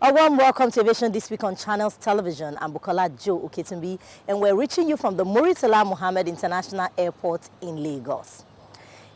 A warm welcome to Aviation this week on Channels Television. I'm Bukola Joe Oketumbi, and we're reaching you from the Muritala Muhammed International Airport in Lagos.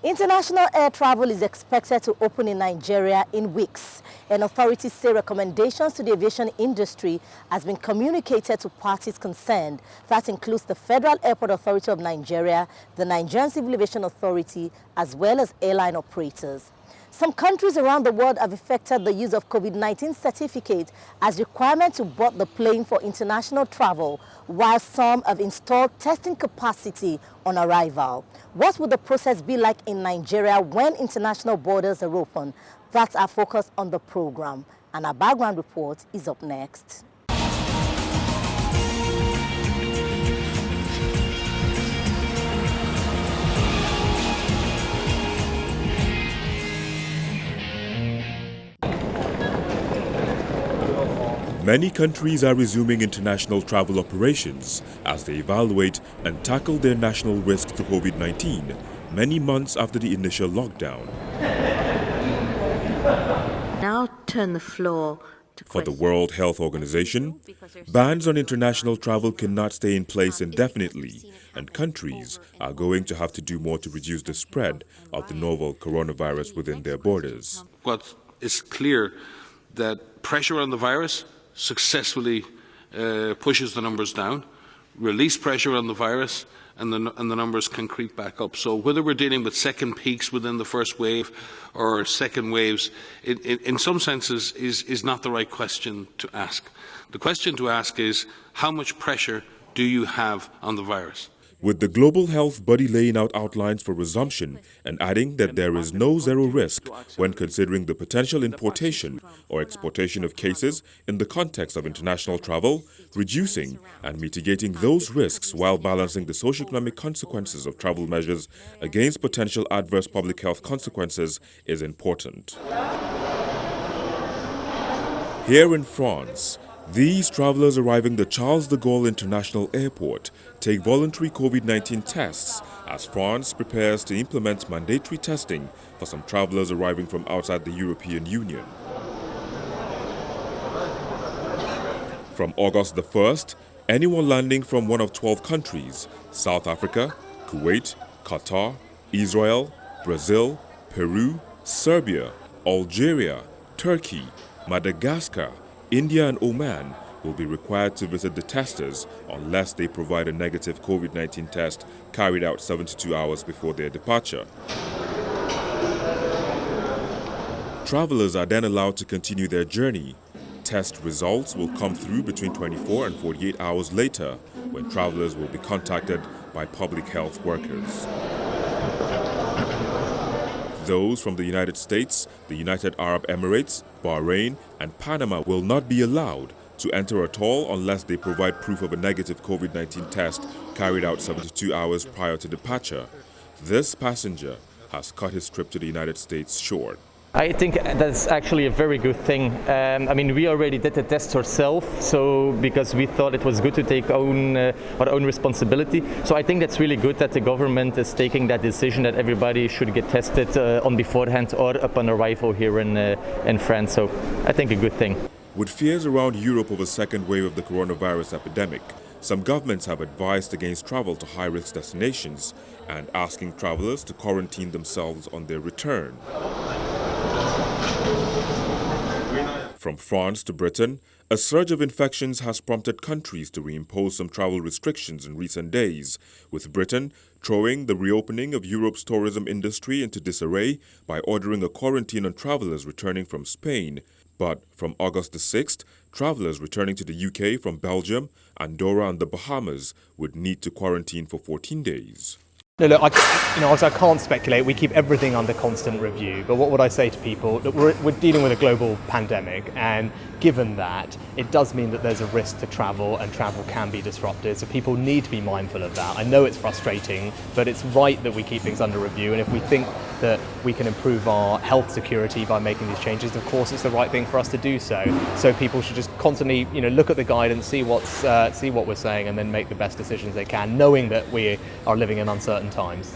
International air travel is expected to open in Nigeria in weeks, and authorities say recommendations to the aviation industry has been communicated to parties concerned. That includes the Federal Airport Authority of Nigeria, the Nigerian Civil Aviation Authority, as well as airline operators. Some countries around the world have effected the use of COVID-19 certificate as requirement to board the plane for international travel, while some have installed testing capacity on arrival. What would the process be like in Nigeria when international borders are open? That's our focus on the program, and our background report is up next. Many countries are resuming international travel operations as they evaluate and tackle their national risk to COVID-19 many months after the initial lockdown. Now turn the floor to For the World Health Organization, bans on international travel cannot stay in place indefinitely, and countries are going to have to do more to reduce the spread of the novel coronavirus within their borders. What is clear that pressure on the virus successfully pushes the numbers down, release pressure on the virus, and the numbers can creep back up. So whether we're dealing with second peaks within the first wave or second waves, in some senses is not the right question to ask. The question to ask is, how much pressure do you have on the virus? With the global health body laying out outlines for resumption and adding that there is no zero risk when considering the potential importation or exportation of cases in the context of international travel, reducing and mitigating those risks while balancing the socioeconomic consequences of travel measures against potential adverse public health consequences is important. Here in France, these travelers arriving the Charles de Gaulle International Airport take voluntary COVID-19 tests as France prepares to implement mandatory testing for some travelers arriving from outside the European Union. From August the 1st, anyone landing from one of 12 countries, South Africa, Kuwait, Qatar, Israel, Brazil, Peru, Serbia, Algeria, Turkey, Madagascar, India and Oman will be required to visit the testers unless they provide a negative COVID-19 test carried out 72 hours before their departure. Travelers are then allowed to continue their journey. Test results will come through between 24 and 48 hours later, when travelers will be contacted by public health workers. Those from the United States, the United Arab Emirates, Bahrain, and Panama will not be allowed to enter at all unless they provide proof of a negative COVID-19 test carried out 72 hours prior to departure. This passenger has cut his trip to the United States short. I think that's actually a very good thing. We already did the test ourselves, so because we thought it was good to take our own responsibility. So I think that's really good that the government is taking that decision that everybody should get tested on beforehand or upon arrival here in France. So I think a good thing. With fears around Europe of a second wave of the coronavirus epidemic, some governments have advised against travel to high-risk destinations and asking travelers to quarantine themselves on their return. From France to Britain, a surge of infections has prompted countries to reimpose some travel restrictions in recent days, with Britain throwing the reopening of Europe's tourism industry into disarray by ordering a quarantine on travelers returning from Spain. But from August the 6th, travelers returning to the UK from Belgium, Andorra and the Bahamas would need to quarantine for 14 days. No, look, I can't speculate. We keep everything under constant review. But what would I say to people? That we're dealing with a global pandemic, and given that, it does mean that there's a risk to travel, and travel can be disrupted. So people need to be mindful of that. I know it's frustrating, but it's right that we keep things under review. And if we think that we can improve our health security by making these changes, of course, it's the right thing for us to do so. So people should just constantly, look at the guidance, see what we're saying, and then make the best decisions they can, knowing that we are living in uncertain times.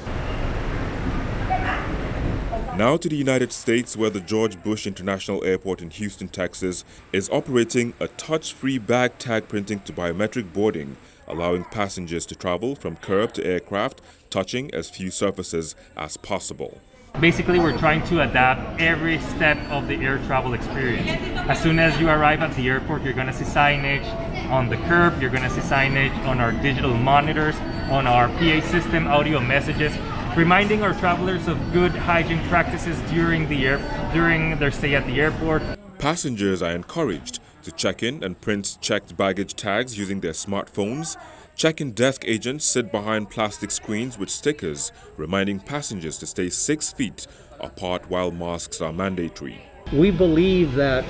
Now to the United States, where the George Bush International Airport in Houston, Texas, is operating a touch-free bag tag printing to biometric boarding, allowing passengers to travel from curb to aircraft, touching as few surfaces as possible. Basically, we're trying to adapt every step of the air travel experience. As soon as you arrive at the airport, you're going to see signage on the curb, you're going to see signage on our digital monitors, on our PA system, audio messages, reminding our travelers of good hygiene practices during their stay at the airport. Passengers are encouraged to check in and print checked baggage tags using their smartphones. Check-in desk agents sit behind plastic screens with stickers reminding passengers to stay 6 feet apart while masks are mandatory. We believe that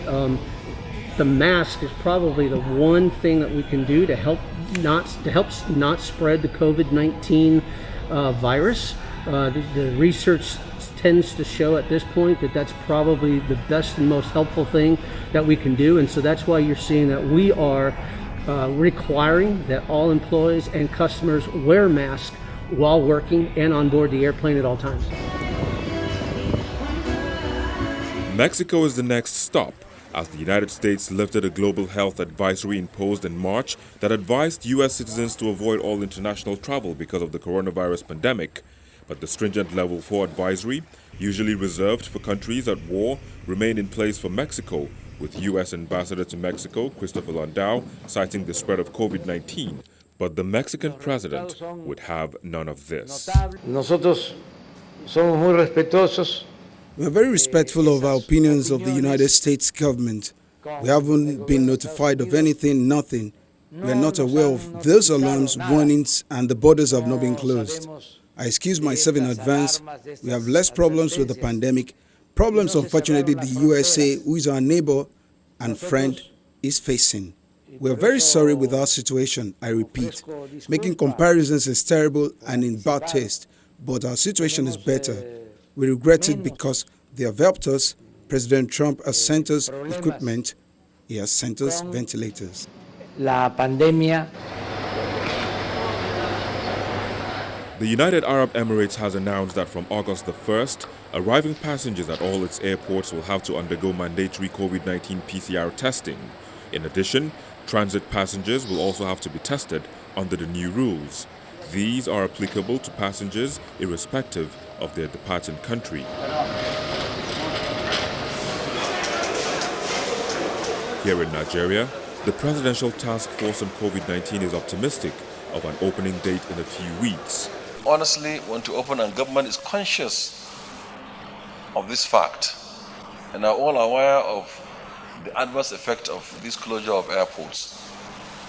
the mask is probably the one thing that we can do to help not spread the COVID-19 virus. The research tends to show at this point that that's probably the best and most helpful thing that we can do, and so that's why you're seeing that we are requiring that all employees and customers wear masks while working and on board the airplane at all times. Mexico is the next stop, as the United States lifted a global health advisory imposed in March that advised U.S. citizens to avoid all international travel because of the coronavirus pandemic. But the stringent Level 4 advisory, usually reserved for countries at war, remained in place for Mexico, with U.S. Ambassador to Mexico, Christopher Landau, citing the spread of COVID-19. But the Mexican president would have none of this. Nosotros somos muy respetuosos. We are very respectful of our opinions of the United States government. We haven't been notified of anything, nothing. We are not aware of those alarms, warnings, and the borders have not been closed. I excuse myself in advance. We have less problems with the pandemic. Problems, unfortunately, the USA, who is our neighbor and friend, is facing. We are very sorry with our situation, I repeat. Making comparisons is terrible and in bad taste, but our situation is better. We regret it because they have helped us. President Trump has sent us equipment. He has sent us ventilators. La pandemia. The United Arab Emirates has announced that from August the 1st, arriving passengers at all its airports will have to undergo mandatory COVID-19 PCR testing. In addition, transit passengers will also have to be tested under the new rules. These are applicable to passengers irrespective of their departing country. Here in Nigeria, the Presidential Task Force on COVID-19 is optimistic of an opening date in a few weeks. Honestly want to open, and government is conscious of this fact and are all aware of the adverse effect of this closure of airports.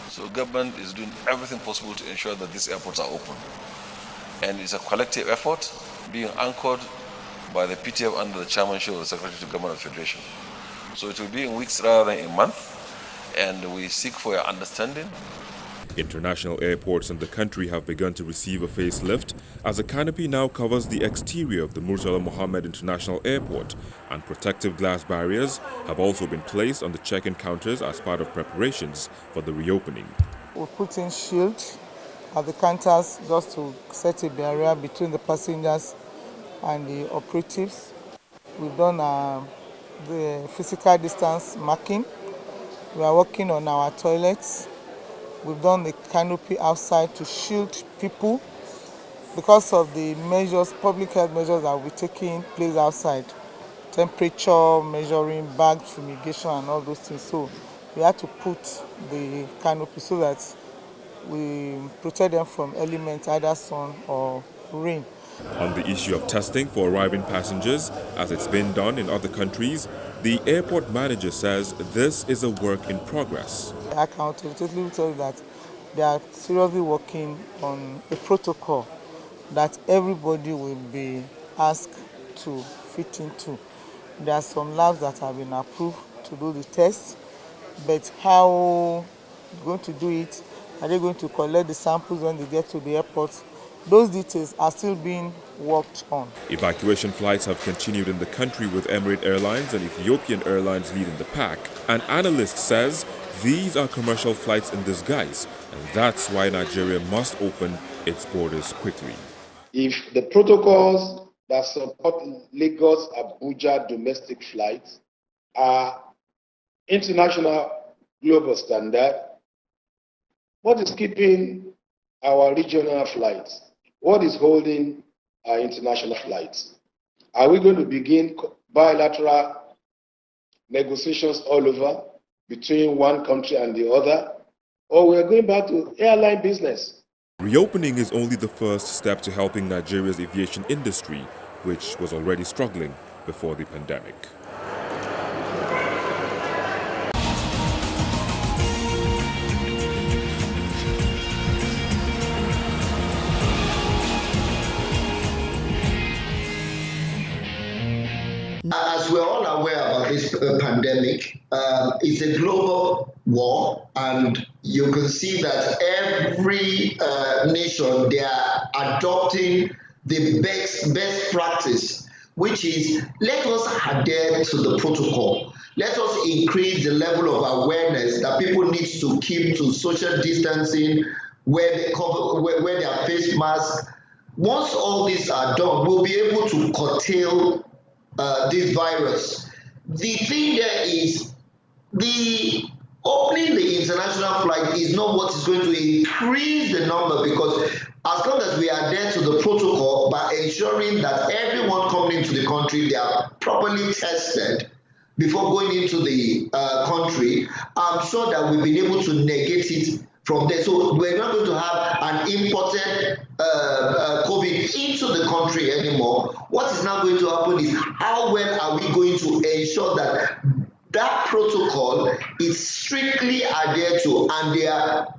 So government is doing everything possible to ensure that these airports are open. And it's a collective effort being anchored by the PTF under the chairmanship of the Secretary to Government of the Federation. So it will be in weeks rather than a month, and we seek for your understanding. International airports in the country have begun to receive a facelift as a canopy now covers the exterior of the Murtala Mohammed International Airport, and protective glass barriers have also been placed on the check-in counters as part of preparations for the reopening. We put in shields at the counters just to set a barrier between the passengers and the operatives. We've done the physical distance marking. We are working on our toilets. We've done the canopy outside to shield people because of the measures, public health measures that will be taking place outside. Temperature measuring, bag fumigation and all those things. So we had to put the canopy so that we protect them from elements, either sun or rain. On the issue of testing for arriving passengers, as it's been done in other countries, the airport manager says this is a work in progress. I can authoritatively tell you that they are seriously working on a protocol that everybody will be asked to fit into. There are some labs that have been approved to do the tests, but how they're going to do it, are they going to collect the samples when they get to the airport? Those details are still being worked on. Evacuation flights have continued in the country, with Emirates Airlines and Ethiopian Airlines leading the pack. An analyst says these are commercial flights in disguise, and that's why Nigeria must open its borders quickly. If the protocols that support Lagos-Abuja domestic flights are international global standard? What is keeping our regional flights? What is holding our international flights? Are we going to begin bilateral negotiations all over between one country and the other? Or we are going back to airline business? Reopening is only the first step to helping Nigeria's aviation industry, which was already struggling before the pandemic. As we're all aware about this pandemic, it's a global war, and you can see that every nation, they are adopting the best practice, which is let us adhere to the protocol. Let us increase the level of awareness that people need to keep to social distancing, wear their face masks. Once all these are done, we'll be able to curtail this virus. The thing there is the opening the international flight is not what is going to increase the number, because as long as we adhere to the protocol by ensuring that everyone coming into the country, they are properly tested before going into the country, I'm sure that we've been able to negate it from there. So we're not going to have an imported COVID into the country anymore. What is now going to happen is how well are we going to ensure that that protocol is strictly adhered to, and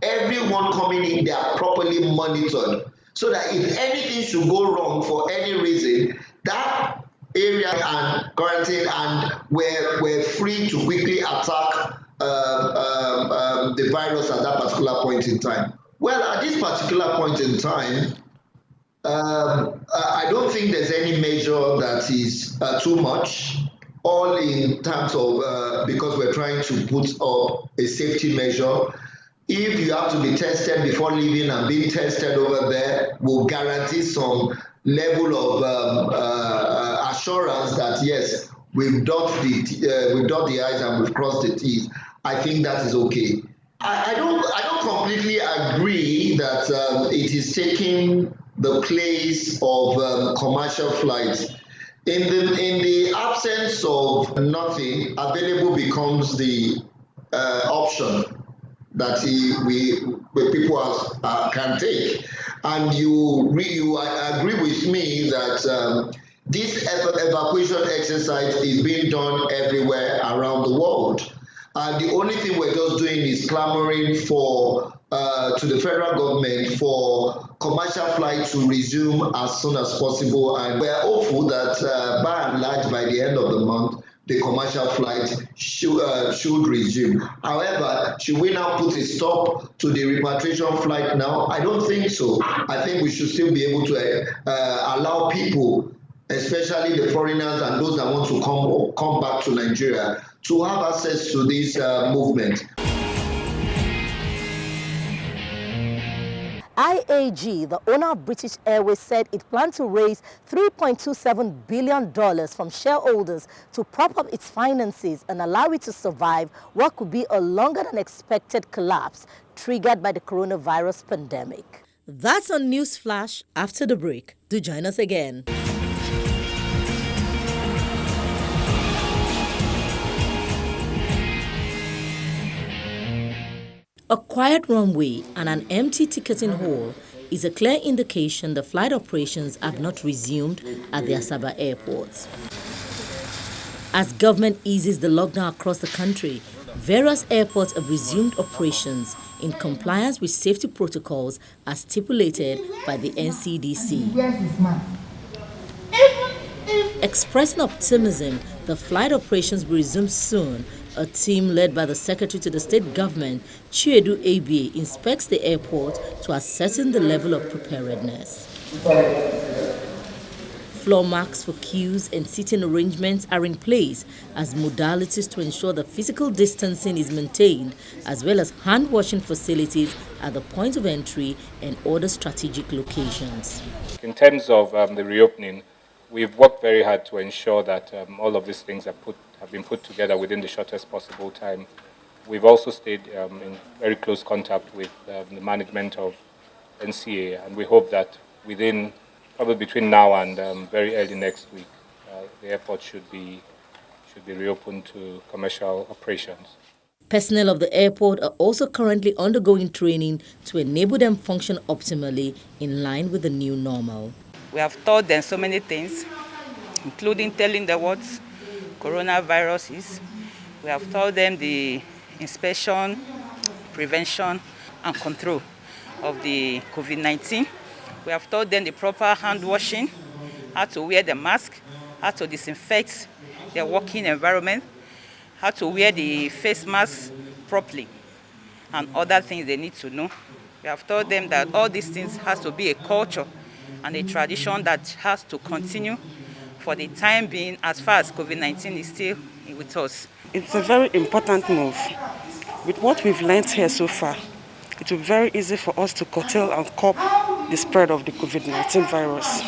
everyone coming in, they are properly monitored, so that if anything should go wrong for any reason, that area and quarantine, and we're free to quickly attack the virus at that particular point in time. Well, at this particular point in time, I don't think there's any measure that is too much, all in terms of because we're trying to put up a safety measure. If you have to be tested before leaving, and being tested over there will guarantee some level of assurance that yes, we've dot the I's and we've crossed the T's. I think that is okay. I don't completely agree that it is taking the place of commercial flights. In the absence of nothing, available becomes the option that people can take. And you agree with me that this evacuation exercise is being done everywhere around the world. And the only thing we're just doing is clamoring for to the federal government for commercial flight to resume as soon as possible. And we're hopeful that by and large, by the end of the month, the commercial flight should resume. However, should we now put a stop to the repatriation flight now? I don't think so. I think we should still be able to allow people, especially the foreigners and those that want to come back to Nigeria, to have access to this movement. IAG, the owner of British Airways, said it planned to raise $3.27 billion from shareholders to prop up its finances and allow it to survive what could be a longer than expected collapse triggered by the coronavirus pandemic. That's on News Flash after the break. Do join us again. A quiet runway and an empty ticketing hall is a clear indication the flight operations have not resumed at the Asaba airport. As government eases the lockdown across the country, various airports have resumed operations in compliance with safety protocols as stipulated by the NCDC. Expressing optimism, the flight operations will resume soon. A team led by the Secretary to the State Government, Chiedu Abie, inspects the airport to ascertain the level of preparedness. Floor marks for queues and seating arrangements are in place as modalities to ensure the physical distancing is maintained, as well as hand-washing facilities at the point of entry and other strategic locations. In terms of the reopening, we've worked very hard to ensure that all of these things have been put together within the shortest possible time. We've also stayed in very close contact with the management of NCA, and we hope that probably between now and very early next week, the airport should be reopened to commercial operations. Personnel of the airport are also currently undergoing training to enable them function optimally in line with the new normal. We have taught them so many things, including telling them what coronavirus is. We have taught them the inspection, prevention, and control of the COVID-19. We have taught them the proper hand washing, how to wear the mask, how to disinfect their working environment, how to wear the face mask properly, and other things they need to know. We have taught them that all these things has to be a culture and a tradition that has to continue for the time being as far as COVID-19 is still with us. It's a very important move. With what we've learned here so far, it will be very easy for us to curtail and curb the spread of the COVID-19 virus.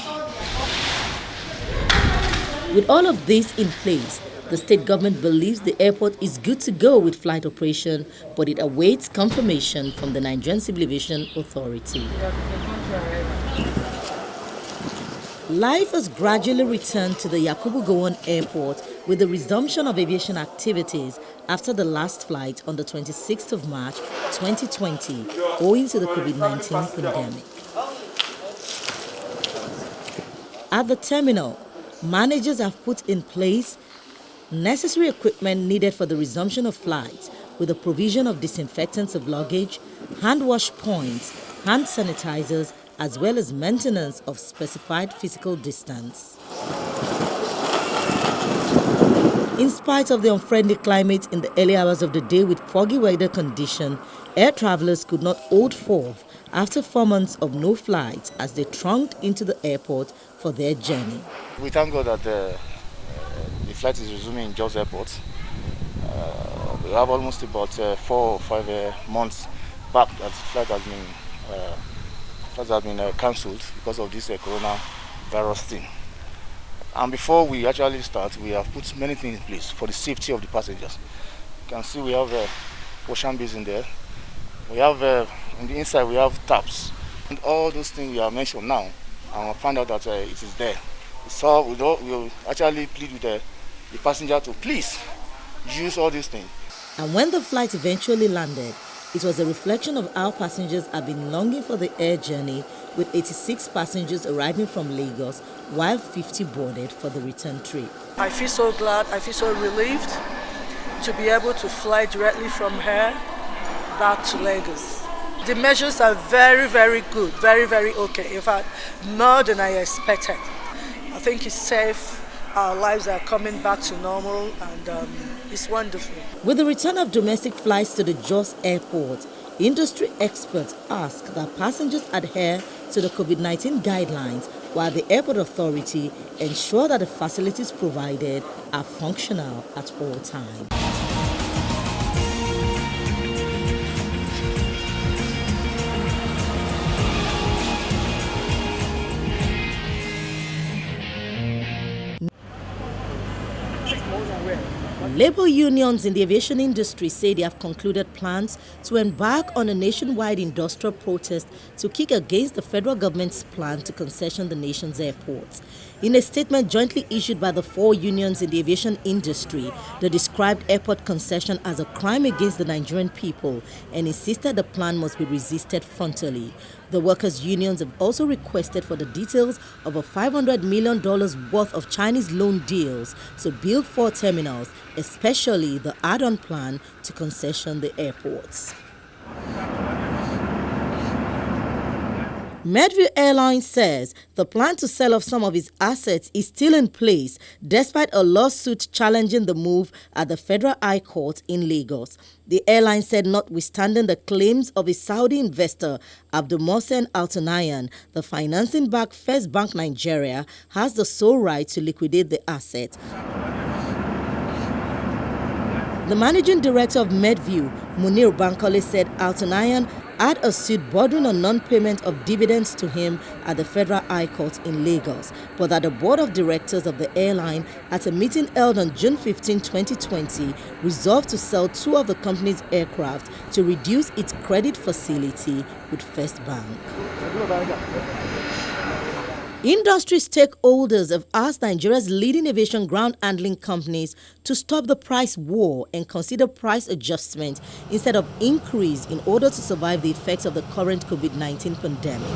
With all of this in place, the state government believes the airport is good to go with flight operation, but it awaits confirmation from the Nigerian Civil Aviation Authority. Life has gradually returned to the Yakubu Gowon Airport with the resumption of aviation activities after the last flight on the 26th of March 2020 owing to the COVID-19 pandemic. At the terminal, managers have put in place necessary equipment needed for the resumption of flights with the provision of disinfectants of luggage, hand wash points, hand sanitizers, as well as maintenance of specified physical distance. In spite of the unfriendly climate in the early hours of the day with foggy weather condition, air travelers could not hold forth after 4 months of no flights as they thronged into the airport for their journey. We thank God that the flight is resuming in Jos Airport. We have almost about 4 or 5 months back that the flight has been cancelled because of this coronavirus thing. And before we actually start, we have put many things in place for the safety of the passengers. You can see we have a washing basin there. We have on the inside we have taps, and all those things we have mentioned now. And we'll find out that it is there. So we'll actually plead with the passenger to please use all these things. And when the flight eventually landed, it was a reflection of how passengers have been longing for the air journey, with 86 passengers arriving from Lagos while 50 boarded for the return trip. I feel so glad, I feel so relieved to be able to fly directly from here back to Lagos. The measures are very, very good, very, very okay. In fact, more than I expected. I think it's safe, our lives are coming back to normal, and it's wonderful. With the return of domestic flights to the Jos Airport, industry experts ask that passengers adhere to the COVID-19 guidelines while the airport authority ensure that the facilities provided are functional at all times. Labor unions in the aviation industry say they have concluded plans to embark on a nationwide industrial protest to kick against the federal government's plan to concession the nation's airports. In a statement jointly issued by the 4 unions in the aviation industry, they described airport concession as a crime against the Nigerian people and insisted the plan must be resisted frontally. The workers' unions have also requested for the details of a $500 million worth of Chinese loan deals to build 4 terminals, especially the add-on plan to concession the airports. Medview Airlines says the plan to sell off some of its assets is still in place despite a lawsuit challenging the move at the Federal High Court in Lagos. The airline said notwithstanding the claims of a Saudi investor, Abdulmohsen Altanayan, the financing-backed First Bank Nigeria has the sole right to liquidate the asset. The managing director of Medview, Munir Bankole, said Altanayan had a suit bordering on non-payment of dividends to him at the Federal High Court in Lagos, but that the board of directors of the airline, at a meeting held on June 15, 2020, resolved to sell 2 of the company's aircraft to reduce its credit facility with First Bank. Industry stakeholders have asked Nigeria's leading aviation ground handling companies to stop the price war and consider price adjustment instead of increase in order to survive the effects of the current COVID-19 pandemic.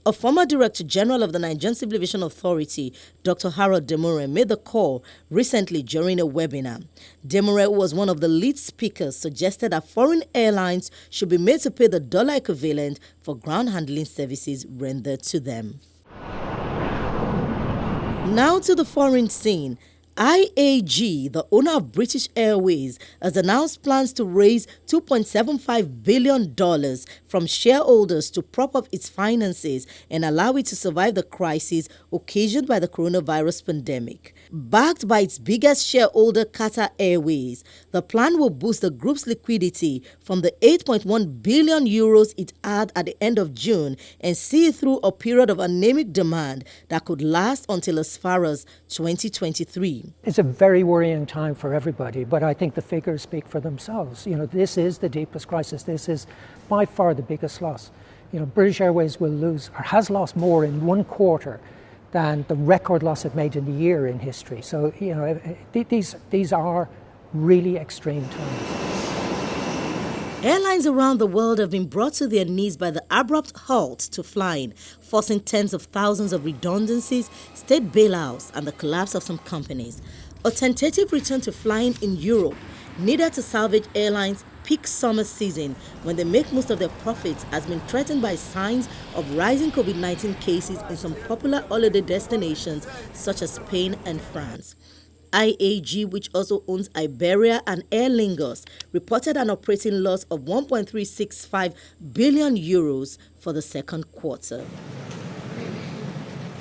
A former Director General of the Nigerian Civil Aviation Authority, Dr. Harold Demure, made the call recently during a webinar. Demure, who was one of the lead speakers, suggested that foreign airlines should be made to pay the dollar equivalent for ground handling services rendered to them. Now to the foreign scene. IAG, the owner of British Airways, has announced plans to raise $2.75 billion from shareholders to prop up its finances and allow it to survive the crisis occasioned by the coronavirus pandemic. Backed by its biggest shareholder, Qatar Airways, the plan will boost the group's liquidity from the 8.1 billion euros it had at the end of June and see it through a period of anemic demand that could last until as far as 2023. It's a very worrying time for everybody, but I think the figures speak for themselves. This is the deepest crisis. This is by far the biggest loss. British Airways will lose, or has lost more in one quarter than the record loss it made in the year in history. So, these are really extreme times. Airlines around the world have been brought to their knees by the abrupt halt to flying, forcing tens of thousands of redundancies, state bailouts, and the collapse of some companies. A tentative return to flying in Europe needed to salvage airlines' peak summer season when they make most of their profits has been threatened by signs of rising COVID-19 cases in some popular holiday destinations such as Spain and France. IAG, which also owns Iberia and Aer Lingus, reported an operating loss of 1.365 billion euros for the second quarter.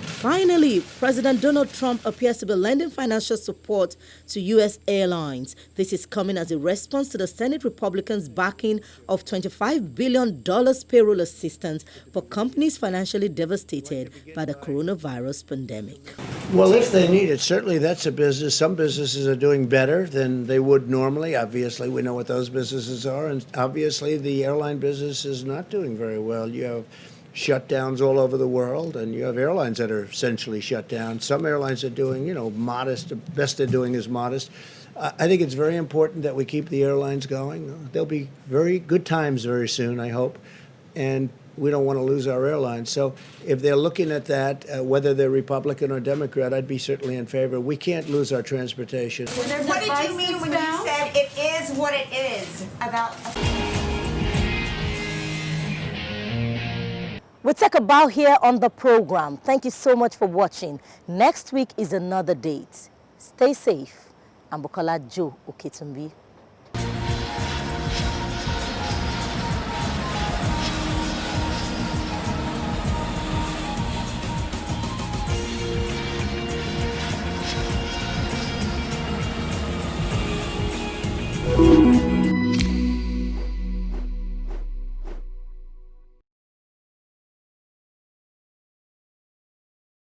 Finally, President Donald Trump appears to be lending financial support to U.S. airlines. This is coming as a response to the Senate Republicans' backing of $25 billion payroll assistance for companies financially devastated by the coronavirus pandemic. Well, if they need it, certainly that's a business. Some businesses are doing better than they would normally. Obviously, we know what those businesses are. And obviously, the airline business is not doing very well. You have shutdowns all over the world, and you have airlines that are essentially shut down. Some airlines are doing, modest. The best they're doing is modest. I think it's very important that we keep the airlines going. There'll be very good times very soon, I hope, and we don't want to lose our airlines. So if they're looking at that, whether they're Republican or Democrat, I'd be certainly in favor. We can't lose our transportation. What did you mean when you said it is what it is about? We take a bow here on the program. Thank you so much for watching. Next week is another date. Stay safe. I'm Bukola Joe Oketumbi.